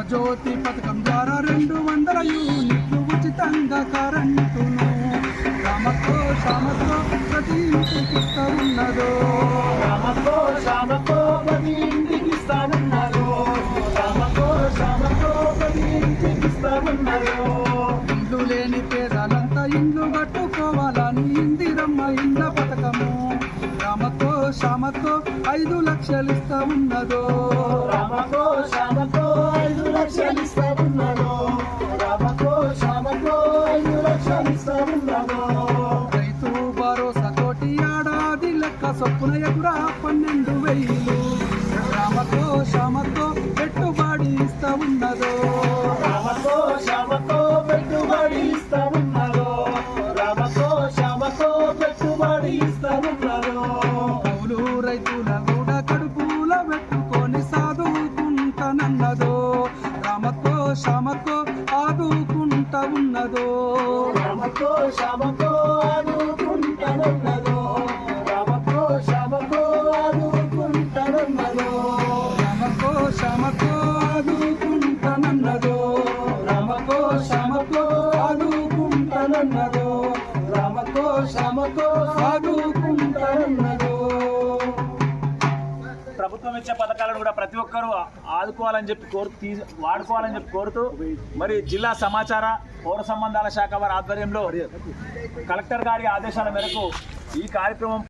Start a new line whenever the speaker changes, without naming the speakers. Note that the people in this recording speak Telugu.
జ్యోతి పథకం ద్వారా 200 యూనిట్లు ఉచితంగా కరెంటును రామతో శ్యామతో ప్రతి ఇంటికి ఇస్తానున్నదో
రామతో శ్యామతో ప్రతి ఇంటికి ఇస్తానున్నదో రామతో శ్యామతో ప్రతి ఇంటికి ఇస్తానున్నదో
ఇండ్లు లేని పేదలంతా ఇండ్లు కట్టుకోవాలని ఇందిరమ్మ ఇండ్ల పథకము రామతో శ్యామతో 5 లక్షలు ఇస్తా ఉన్నదో
రామతో శ్యామతో 5 లక్షలు ఇస్తా ఉన్నదో రామతో శ్యామతో 5 లక్షలు ఇస్తా ఉన్నదో
రైతు భరోసా తోటి ఏడాది లెక్క చొప్పున ఎగురా 12,000 రామతో శ్యామతో పెట్టుబడి ఇస్తా ఉన్నదో
రామతో శ్యామతో పెట్టుబడి ఇస్తా ఉన్నదో రామతో శ్యామతో పెట్టుబడి ఇస్తా ఉన్నదో
కౌలు రైతుల కూడా కడుపులో పెట్టుకొని సాదుకుంటానన్నదో రామతో శ్యామతో ఆదుకుంటా ఉన్నదో
రామతో శ్యామతో ఆదుకుంటానన్నదో రామతో శ్యామతో ఆదుకుంటానన్నదో
రామతో శ్యామతో ఆదుకుంటానన్నదో రామతో శ్యామతో ఆదుకుంటానన్నదో రామతో శ్యామతో ఆదుకుంటానన్నదో
ప్రభుత్వం ఇచ్చే పథకాలను కూడా ప్రతి ఒక్కరూ ఆదుకోవాలని చెప్పి వాడుకోవాలని చెప్పి కోరుతూ మరి జిల్లా సమాచార పౌర సంబంధాల శాఖ వారి ఆధ్వర్యంలో కలెక్టర్ గారి ఆదేశాల మేరకు ఈ కార్యక్రమం